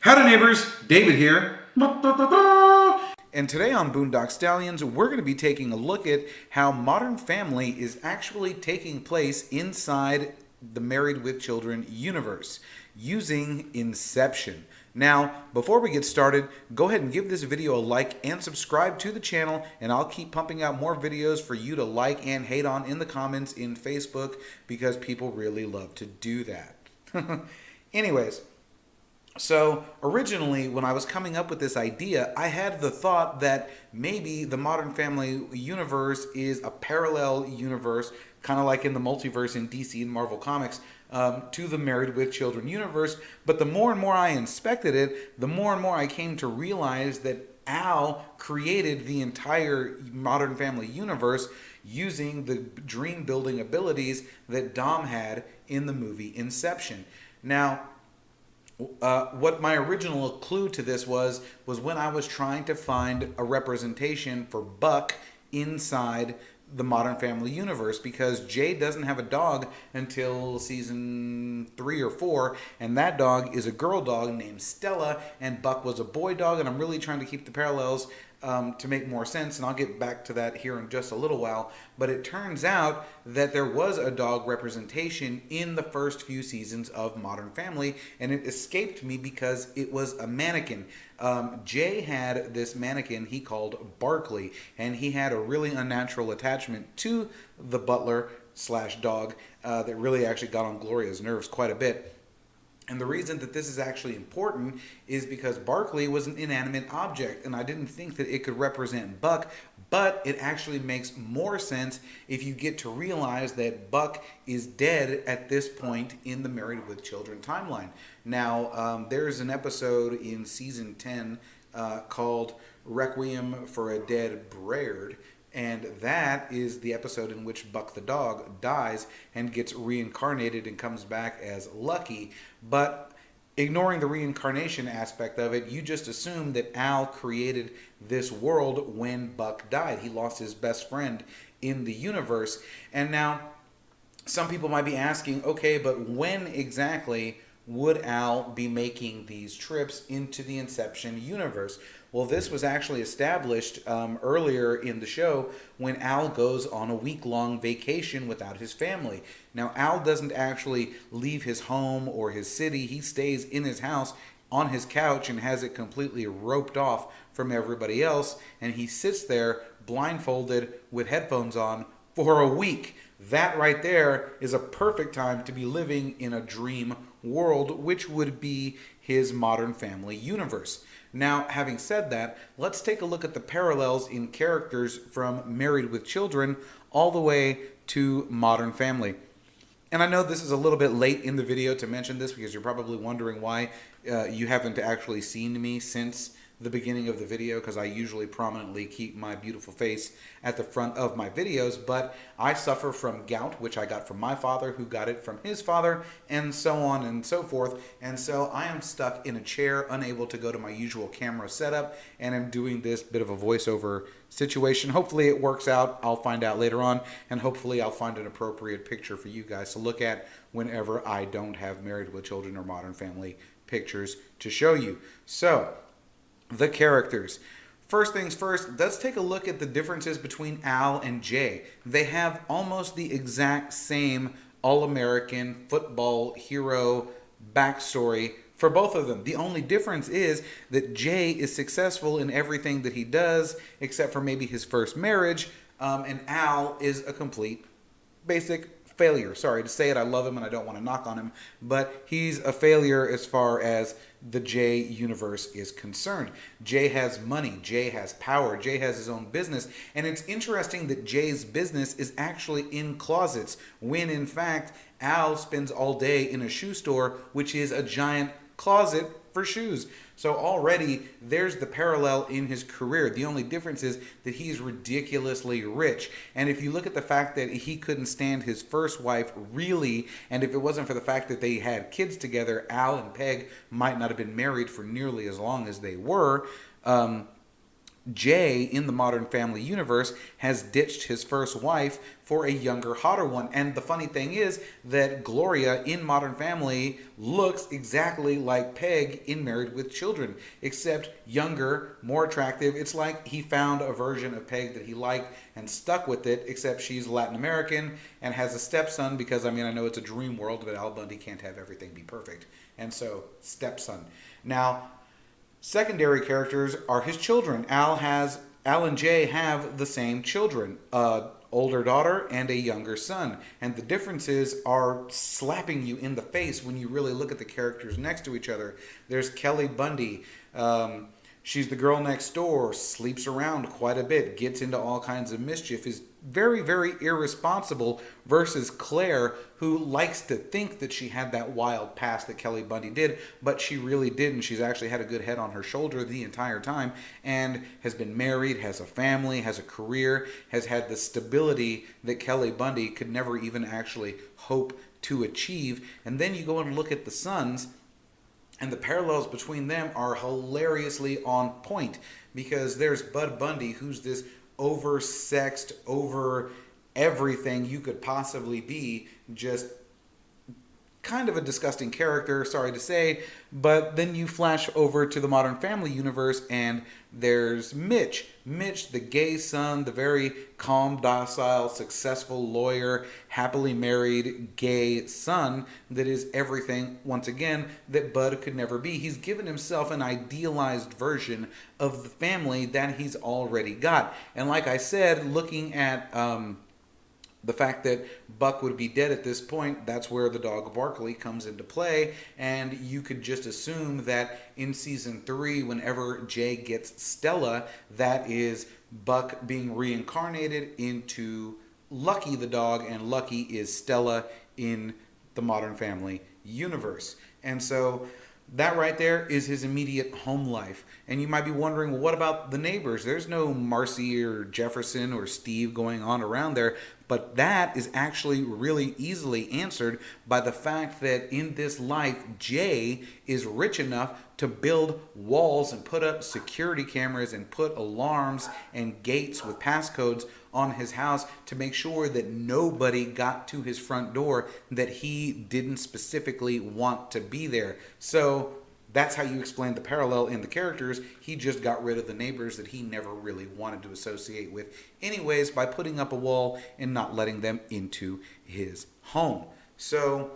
Howdy Neighbors, David here. And today on Boondock Stallions, we're going to be taking a look at how Modern Family is actually taking place inside the Married with Children universe using Inception. Now, before we get started, go ahead and give this video a like and subscribe to the channel, and I'll keep pumping out more videos for you to like and hate on in the comments in Facebook because people really love to do that. Anyways, so originally, when I was coming up with this idea, I had the thought that maybe the Modern Family universe is a parallel universe, kind of like in the multiverse in DC and Marvel Comics, to the Married with Children universe. But the more and more I inspected it, the more and more I came to realize that Al created the entire Modern Family universe using the dream building abilities that Dom had in the movie Inception. Now, what my original clue to this was when I was trying to find a representation for Buck inside the Modern Family universe, because Jay doesn't have a dog until season 3 or 4, and that dog is a girl dog named Stella, and Buck was a boy dog, and I'm really trying to keep the parallels to make more sense, and I'll get back to that here in just a little while. But it turns out that there was a dog representation in the first few seasons of Modern Family, and it escaped me because it was a mannequin. Jay had this mannequin he called Barkley, and he had a really unnatural attachment to the butler slash dog that really actually got on Gloria's nerves quite a bit. And the reason that this is actually important is because Barkley was an inanimate object, and I didn't think that it could represent Buck, but it actually makes more sense if you get to realize that Buck is dead at this point in the Married with Children timeline. Now, there's an episode in season 10 called Requiem for a Dead Braird, and that is the episode in which Buck the dog dies and gets reincarnated and comes back as Lucky. But ignoring the reincarnation aspect of it, you just assume that Al created this world when Buck died. He lost his best friend in the universe. And now, some people might be asking, okay, but when exactly would Al be making these trips into the Inception universe? Well, this was actually established earlier in the show when Al goes on a week-long vacation without his family. Now, Al doesn't actually leave his home or his city. He stays in his house on his couch and has it completely roped off from everybody else, and he sits there blindfolded with headphones on for a week. That right there is a perfect time to be living in a dream world, which would be his Modern Family universe. Now, having said that, let's take a look at the parallels in characters from Married with Children all the way to Modern Family. And I know this is a little bit late in the video to mention this because you're probably wondering why you haven't actually seen me since the beginning of the video, because I usually prominently keep my beautiful face at the front of my videos, but I suffer from gout, which I got from my father, who got it from his father, and so on and so forth. And so I am stuck in a chair, unable to go to my usual camera setup, and I'm doing this bit of a voiceover situation. Hopefully it works out. I'll find out later on, and hopefully I'll find an appropriate picture for you guys to look at whenever I don't have Married with Children or Modern Family pictures to show you. So, the characters. First things first, let's take a look at the differences between Al and Jay. They have almost the exact same all-American football hero backstory for both of them. The only difference is that Jay is successful in everything that he does, except for maybe his first marriage, and Al is a complete basic failure. Sorry to say it, I love him and I don't want to knock on him, but he's a failure as far as the Jay universe is concerned. Jay has money, Jay has power, Jay has his own business, and it's interesting that Jay's business is actually in closets, when in fact Al spends all day in a shoe store, which is a giant closet for shoes. So already there's the parallel in his career. The only difference is that he's ridiculously rich. And if you look at the fact that he couldn't stand his first wife, really, and if it wasn't for the fact that they had kids together, Al and Peg might not have been married for nearly as long as they were. Jay, in the Modern Family universe, has ditched his first wife for a younger, hotter one. And the funny thing is that Gloria in Modern Family looks exactly like Peg in Married with Children, except younger, more attractive. It's like he found a version of Peg that he liked and stuck with it, except she's Latin American and has a stepson because, I mean, I know it's a dream world, but Al Bundy can't have everything be perfect. And so, stepson. Now, secondary characters are his children. Al and Jay have the same children, older daughter and a younger son. And the differences are slapping you in the face when you really look at the characters next to each other. There's Kelly Bundy. She's the girl next door, sleeps around quite a bit, gets into all kinds of mischief, is very, very irresponsible, versus Claire, who likes to think that she had that wild past that Kelly Bundy did, but she really didn't. She's actually had a good head on her shoulder the entire time and has been married, has a family, has a career, has had the stability that Kelly Bundy could never even actually hope to achieve. And then you go and look at the sons, and the parallels between them are hilariously on point, because there's Bud Bundy, who's this over-sexed, over everything you could possibly be, just kind of a disgusting character, sorry to say. But then you flash over to the Modern Family universe, and there's Mitch, the gay son, the very calm, docile, successful lawyer, happily married gay son that is everything, once again, that Bud could never be. He's given himself an idealized version of the family that he's already got. And like I said, looking at the fact that Buck would be dead at this point, that's where the dog Barkley comes into play. And you could just assume that in season 3, whenever Jay gets Stella, that is Buck being reincarnated into Lucky the dog, and Lucky is Stella in the Modern Family universe. And so that right there is his immediate home life. And you might be wondering, well, what about the neighbors? There's no Marcy or Jefferson or Steve going on around there. But that is actually really easily answered by the fact that in this life, Jay is rich enough to build walls and put up security cameras and put alarms and gates with passcodes on his house to make sure that nobody got to his front door that he didn't specifically want to be there. So that's how you explain the parallel in the characters. He just got rid of the neighbors that he never really wanted to associate with anyways by putting up a wall and not letting them into his home. So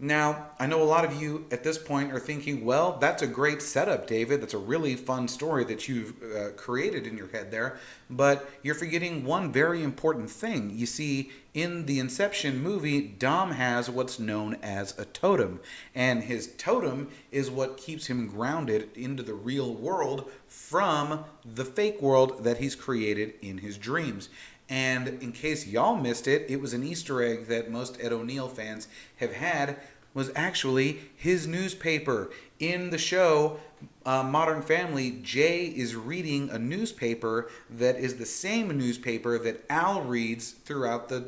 now, I know a lot of you at this point are thinking, well, that's a great setup, David. That's a really fun story that you've created in your head there. But you're forgetting one very important thing. You see, in the Inception movie, Dom has what's known as a totem. And his totem is what keeps him grounded into the real world from the fake world that he's created in his dreams. And in case y'all missed it, it was an Easter egg that most Ed O'Neill fans have had, was actually his newspaper. In the show Modern Family, Jay is reading a newspaper that is the same newspaper that Al reads throughout the,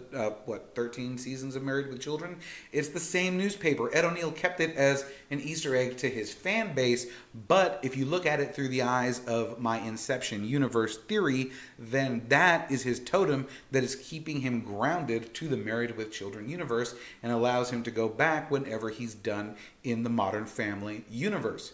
13 seasons of Married with Children? It's the same newspaper. Ed O'Neill kept it as an Easter egg to his fan base, but if you look at it through the eyes of my Inception universe theory, then that is his totem that is keeping him grounded to the Married with Children universe and allows him to go back whenever he's done in the Modern Family universe.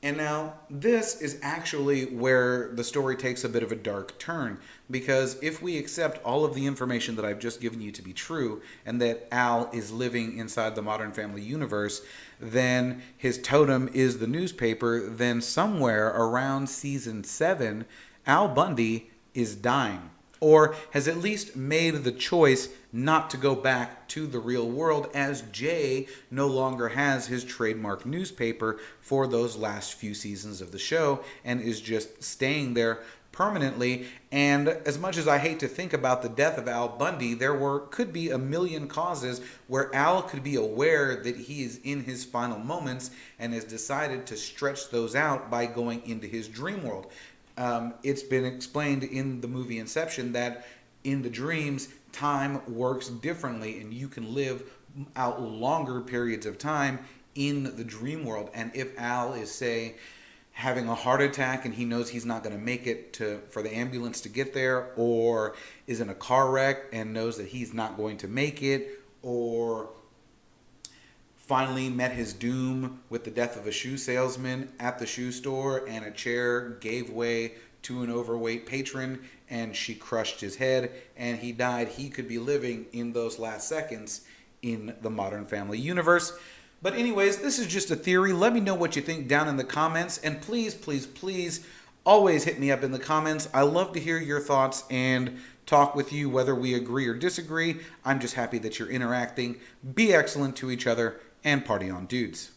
And now, this is actually where the story takes a bit of a dark turn, because if we accept all of the information that I've just given you to be true, and that Al is living inside the Modern Family universe, then his totem is the newspaper, then somewhere around season 7, Al Bundy is dying, or has at least made the choice not to go back to the real world, as Jay no longer has his trademark newspaper for those last few seasons of the show and is just staying there permanently. And as much as I hate to think about the death of Al Bundy, could be a million causes where Al could be aware that he is in his final moments and has decided to stretch those out by going into his dream world. It's been explained in the movie Inception that in the dreams, time works differently and you can live out longer periods of time in the dream world. And if Al is, say, having a heart attack and he knows he's not going to make it for the ambulance to get there, or is in a car wreck and knows that he's not going to make it, or finally met his doom with the death of a shoe salesman at the shoe store and a chair gave way to an overweight patron and she crushed his head and he died. He could be living in those last seconds in the Modern Family universe. But anyways, this is just a theory. Let me know what you think down in the comments. And please, please, please always hit me up in the comments. I love to hear your thoughts and talk with you, whether we agree or disagree. I'm just happy that you're interacting. Be excellent to each other and party on, dudes.